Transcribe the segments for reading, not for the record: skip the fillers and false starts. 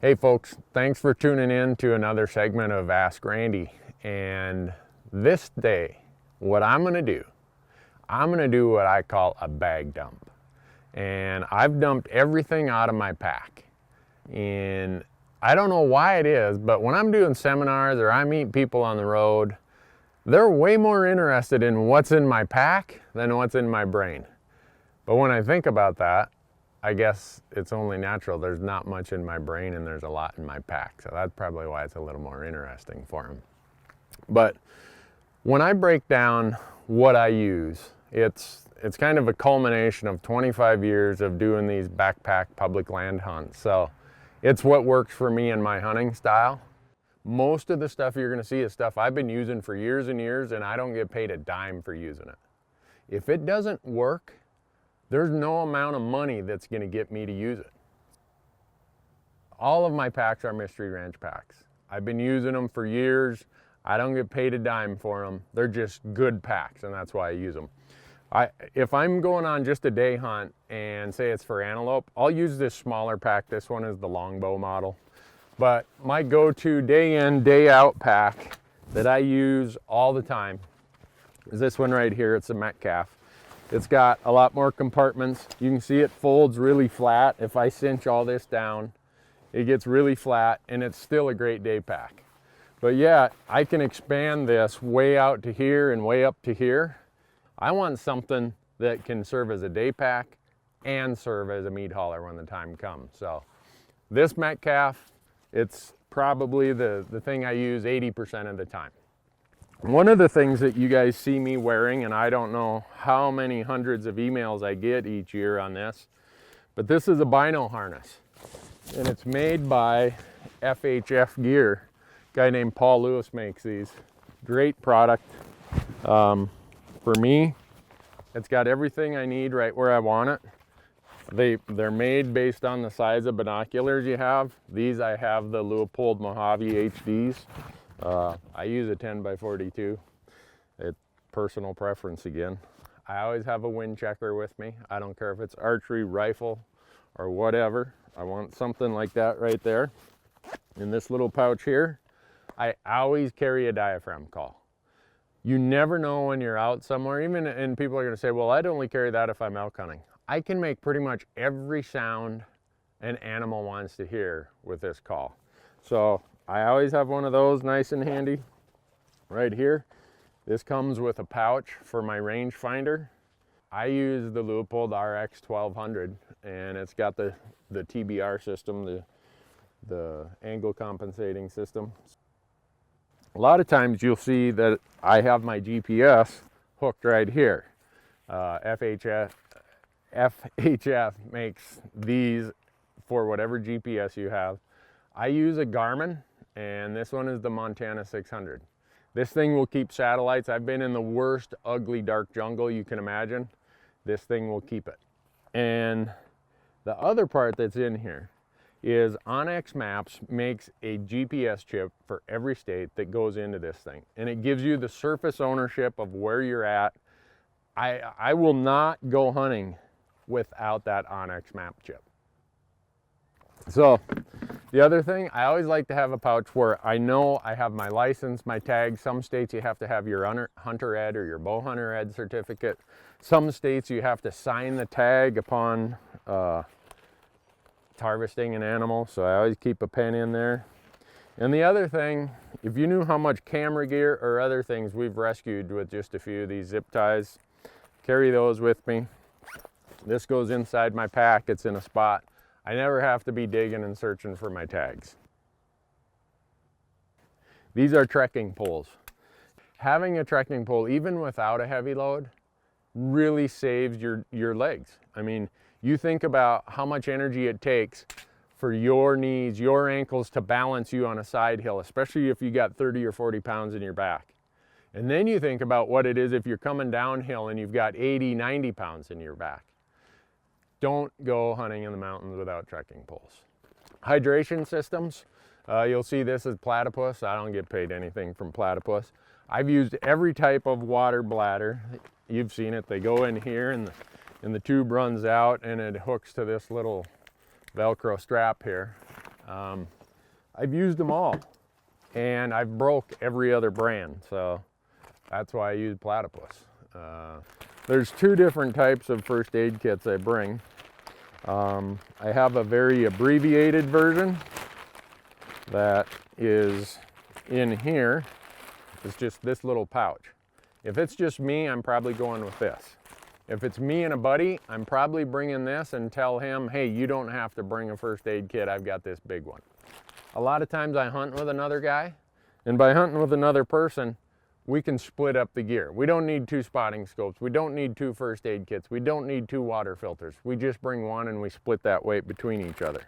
Hey folks, thanks for tuning in to another segment of Ask Randy. And this day, what I'm gonna do what I call a bag dump. And I've dumped everything out of my pack. And I don't know why it is, but when I'm doing seminars or I meet people on the road, they're way more interested in what's in my pack than what's in my brain. But when I think about that, I guess it's only natural. There's not much in my brain and there's a lot in my pack. So that's probably why it's a little more interesting for them. But when I break down what I use, it's kind of a culmination of 25 years of doing these backpack public land hunts. So it's what works for me and my hunting style. Most of the stuff you're gonna see is stuff I've been using for years and years, and I don't get paid a dime for using it. If it doesn't work, there's no amount of money that's gonna get me to use it. All of my packs are Mystery Ranch packs. I've been using them for years. I don't get paid a dime for them. They're just good packs, and that's why I use them. If I'm going on just a day hunt and say it's for antelope, I'll use this smaller pack. This one is the longbow model. But my go-to day in, day out pack that I use all the time is this one right here. It's a Metcalf. It's got a lot more compartments. You can see it folds really flat. If I cinch all this down, it gets really flat, and it's still a great day pack. But yeah, I can expand this way out to here and way up to here. I want something that can serve as a day pack and serve as a meat hauler when the time comes. So this Metcalf, it's probably the thing I use 80% of the time. One of the things that you guys see me wearing, and I don't know how many hundreds of emails I get each year on this, but this is a bino harness. And it's made by FHF Gear. A guy named Paul Lewis makes these. Great product. For me, it's got everything I need right where I want it. They're made based on the size of binoculars you have. These I have the Leupold Mojave Hds. I use a 10x42. It's personal preference again. I always have a wind checker with me. I don't care if it's archery, rifle, or whatever. I want something like that right there. In this little pouch here, I always carry a diaphragm call. You never know when you're out somewhere, and people are gonna say, well, I'd only carry that if I'm elk hunting. I can make pretty much every sound an animal wants to hear with this call. So I always have one of those nice and handy right here. This comes with a pouch for my rangefinder. I use the Leupold RX 1200, and it's got the TBR system, the angle compensating system. A lot of times you'll see that I have my GPS hooked right here. FHF makes these for whatever GPS you have. I use a Garmin, and this one is the Montana 600. This thing will keep satellites. I've been in the worst, ugly, dark jungle you can imagine. This thing will keep it. And the other part that's in here is Onyx Maps makes a GPS chip for every state that goes into this thing. And it gives you the surface ownership of where you're at. I will not go hunting without that Onyx Map chip. So the other thing, I always like to have a pouch where I know I have my license, my tag. Some states you have to have your hunter ed or your bow hunter ed certificate. Some states you have to sign the tag upon harvesting an animal, so I always keep a pen in there. And the other thing, if you knew how much camera gear or other things we've rescued with just a few of these zip ties, carry those with me. This goes inside my pack. It's in a spot. I never have to be digging and searching for my tags. These are trekking poles. Having a trekking pole, even without a heavy load, really saves your legs. I mean, you think about how much energy it takes for your knees, your ankles to balance you on a side hill, especially if you got 30 or 40 pounds in your back. And then you think about what it is if you're coming downhill and you've got 80, 90 pounds in your back. Don't go hunting in the mountains without trekking poles. Hydration systems, you'll see this is platypus. I don't get paid anything from platypus. I've used every type of water bladder. You've seen it. They go in here and the tube runs out and it hooks to this little Velcro strap here. I've used them all, and I've broke every other brand, so that's why I use Platypus. There's two different types of first aid kits I bring. I have a very abbreviated version that is in here. It's just this little pouch. If it's just me, I'm probably going with this. If it's me and a buddy, I'm probably bringing this and tell him, hey, you don't have to bring a first aid kit, I've got this big one. A lot of times I hunt with another guy, and by hunting with another person, we can split up the gear. We don't need 2 spotting scopes, we don't need 2 first aid kits, we don't need 2 water filters. We just bring one and we split that weight between each other.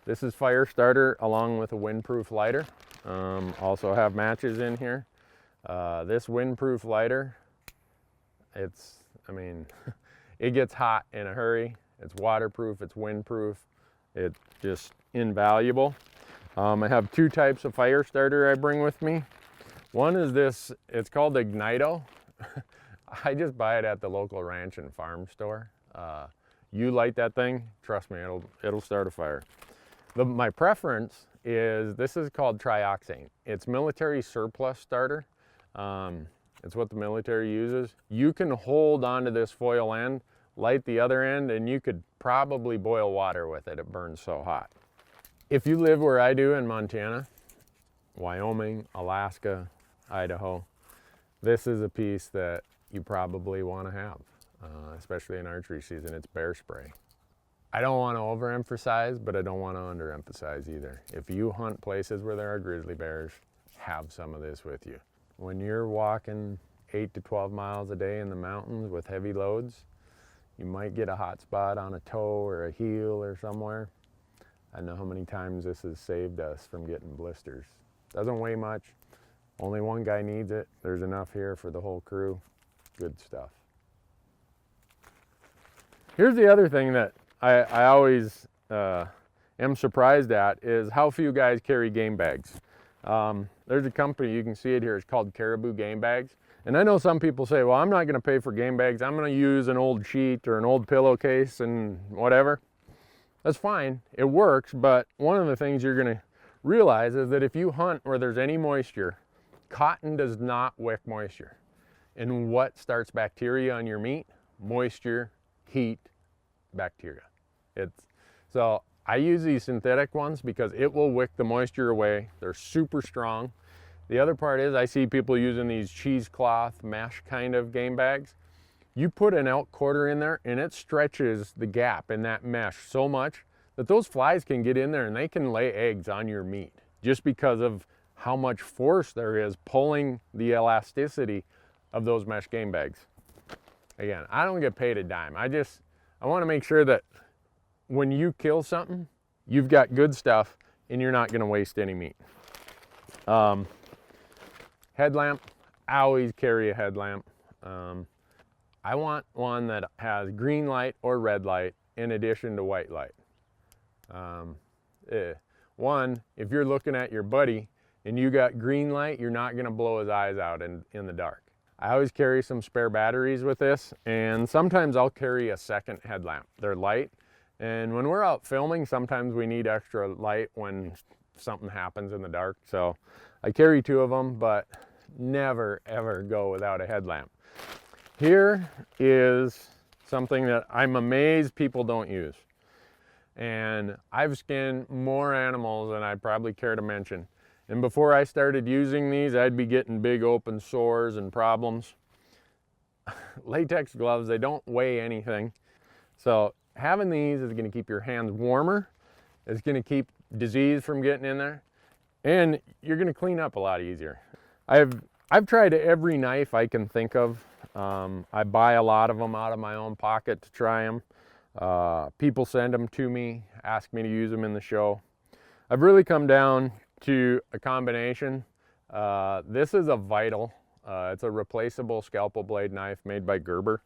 This is fire starter along with a windproof lighter. Also have matches in here. This windproof lighter, it gets hot in a hurry. It's waterproof, it's windproof, it's just invaluable. I have 2 types of fire starter I bring with me. One is this, it's called Ignito. I just buy it at the local ranch and farm store. You light that thing, trust me, it'll start a fire. My preference is, this is called trioxane. It's military surplus starter. It's what the military uses. You can hold onto this foil end, light the other end, and you could probably boil water with it. It burns so hot. If you live where I do in Montana, Wyoming, Alaska, Idaho, this is a piece that you probably want to have, especially in archery season. It's bear spray. I don't want to overemphasize, but I don't want to underemphasize either. If you hunt places where there are grizzly bears, have some of this with you. When you're walking 8 to 12 miles a day in the mountains with heavy loads, you might get a hot spot on a toe or a heel or somewhere. I know how many times this has saved us from getting blisters. Doesn't weigh much, only one guy needs it. There's enough here for the whole crew. Good stuff. Here's the other thing that I always am surprised at is how few guys carry game bags. There's a company, you can see it here, it's called Caribou game bags. And I know some people say, well, I'm not gonna pay for game bags. I'm gonna use an old sheet or an old pillowcase and whatever. That's fine, it works, but one of the things you're gonna realize is that if you hunt where there's any moisture, cotton does not wick moisture. And what starts bacteria on your meat? Moisture, heat, bacteria. So I use these synthetic ones because it will wick the moisture away. They're super strong. The other part is I see people using these cheesecloth mesh kind of game bags. You put an elk quarter in there and it stretches the gap in that mesh so much that those flies can get in there and they can lay eggs on your meat just because of how much force there is pulling the elasticity of those mesh game bags. Again, I don't get paid a dime. I want to make sure that when you kill something, you've got good stuff and you're not going to waste any meat. Headlamp, I always carry a headlamp. I want one that has green light or red light in addition to white light. One, if you're looking at your buddy and you got green light, you're not going to blow his eyes out in the dark. I always carry some spare batteries with this, and sometimes I'll carry a second headlamp. They're light, and when we're out filming, sometimes we need extra light when something happens in the dark. So I carry 2 of them, but never ever go without a headlamp. Here is something that I'm amazed people don't use. And I've skinned more animals than I probably care to mention. And before I started using these, I'd be getting big open sores and problems. Latex gloves, they don't weigh anything. So having these is going to keep your hands warmer. It's going to keep disease from getting in there. And you're going to clean up a lot easier. I've tried every knife I can think of. I buy a lot of them out of my own pocket to try them. People send them to me, ask me to use them in the show. I've really come down to a combination. This is a Vital. It's a replaceable scalpel blade knife made by Gerber.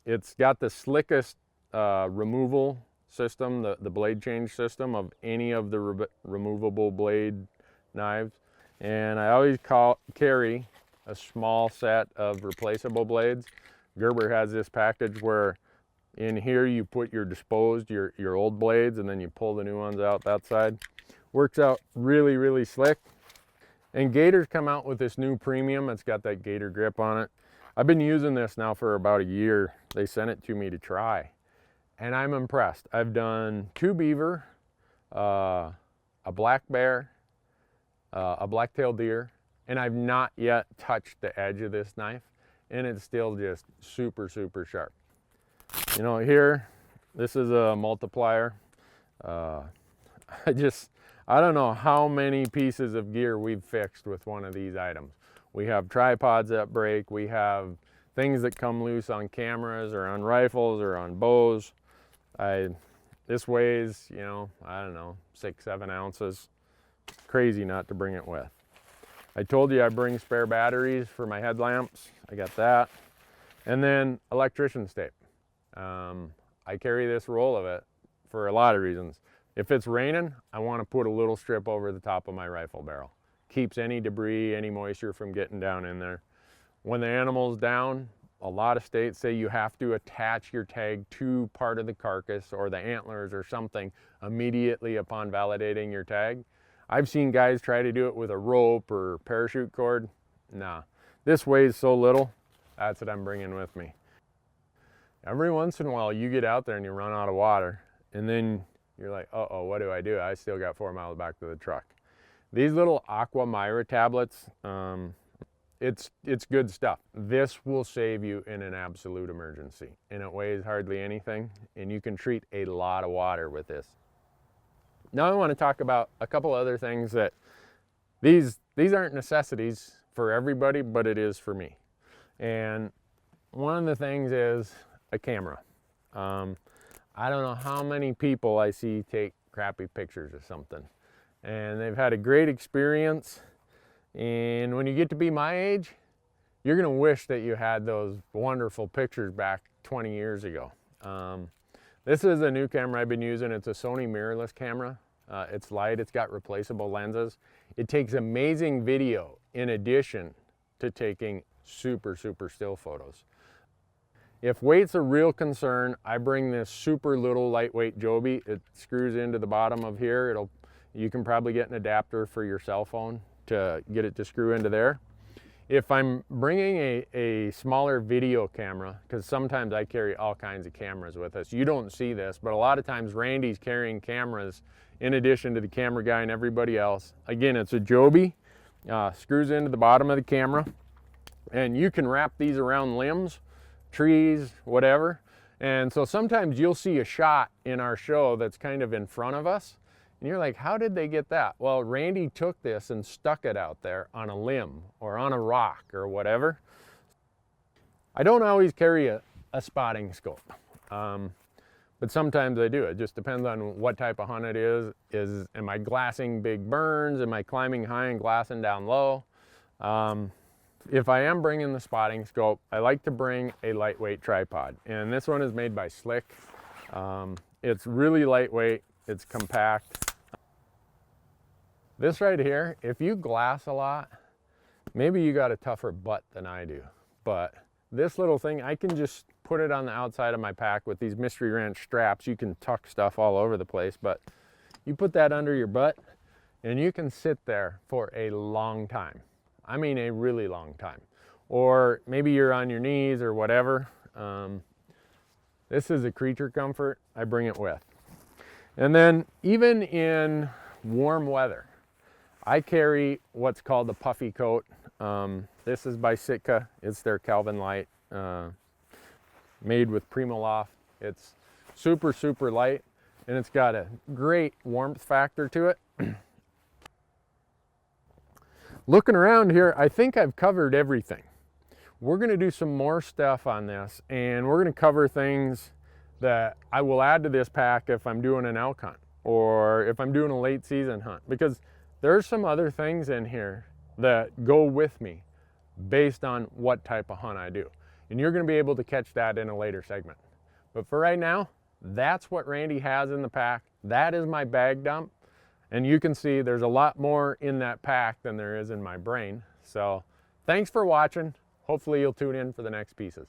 It's got the slickest removal system, the blade change system of any of the removable blade knives. And I always carry a small set of replaceable blades. Gerber has this package where In here you put your disposed, your old blades, and then you pull the new ones out that side. Works out really, really slick. And Gator's come out with this new premium. It's got that Gator grip on it. I've been using this now for about a year. They sent it to me to try, and I'm impressed. I've done 2 beaver, a black bear, a black-tailed deer, and I've not yet touched the edge of this knife, and it's still just super, super sharp. You know, here, this is a multiplier. I don't know how many pieces of gear we've fixed with one of these items. We have tripods that break, we have things that come loose on cameras or on rifles or on bows. This weighs, you know, I don't know, 6-7 ounces. Crazy not to bring it with. I told you I bring spare batteries for my headlamps. I got that. And then electrician's tape. I carry this roll of it for a lot of reasons. If it's raining, I want to put a little strip over the top of my rifle barrel. Keeps any debris, any moisture from getting down in there. When the animal's down, a lot of states say you have to attach your tag to part of the carcass or the antlers or something immediately upon validating your tag. I've seen guys try to do it with a rope or parachute cord. Nah, this weighs so little, that's what I'm bringing with me. Every once in a while you get out there and you run out of water, and then you're like, uh-oh, what do? I still got 4 miles back to the truck. These little Aqua Myra tablets, it's good stuff. This will save you in an absolute emergency, and it weighs hardly anything, and you can treat a lot of water with this. Now I want to talk about a couple other things that these aren't necessities for everybody, but it is for me. And one of the things is a camera. I don't know how many people I see take crappy pictures of something, and they've had a great experience, and when you get to be my age, you're gonna wish that you had those wonderful pictures back 20 years ago. This is a new camera I've been using. It's a Sony Mirrorless camera. It's light, it's got replaceable lenses. It takes amazing video in addition to taking super, super still photos. If weight's a real concern, I bring this super little lightweight Joby. It screws into the bottom of here. You can probably get an adapter for your cell phone to get it to screw into there. If I'm bringing a smaller video camera, because sometimes I carry all kinds of cameras with us. You don't see this, but a lot of times Randy's carrying cameras in addition to the camera guy and everybody else. Again, it's a Joby, screws into the bottom of the camera, and you can wrap these around limbs, trees, whatever. And so sometimes you'll see a shot in our show that's kind of in front of us, and you're like, how did they get that? Well, Randy took this and stuck it out there on a limb or on a rock or whatever. I don't always carry a spotting scope, but sometimes I do. It just depends on what type of hunt it is. Am I glassing big burns? Am I climbing high and glassing down low? If I am bringing the spotting scope, I like to bring a lightweight tripod, and this one is made by Slick. It's really lightweight, it's compact. This right here, if you glass a lot, maybe you got a tougher butt than I do, but this little thing, I can just put it on the outside of my pack with these Mystery Ranch straps. You can tuck stuff all over the place, but you put that under your butt and you can sit there for a long time. I mean a really long time. Or maybe you're on your knees or whatever. This is a creature comfort. I bring it with. And then even in warm weather, I carry what's called the Puffy Coat. This is by Sitka. It's their Kelvin Light, made with Primaloft. It's super, super light, and it's got a great warmth factor to it. Looking around here, I think I've covered everything. We're gonna do some more stuff on this, and we're gonna cover things that I will add to this pack if I'm doing an elk hunt or if I'm doing a late season hunt, because there's some other things in here that go with me based on what type of hunt I do. And you're gonna be able to catch that in a later segment. But for right now, that's what Randy has in the pack. That is my bag dump. And you can see there's a lot more in that pack than there is in my brain. So thanks for watching. Hopefully you'll tune in for the next pieces.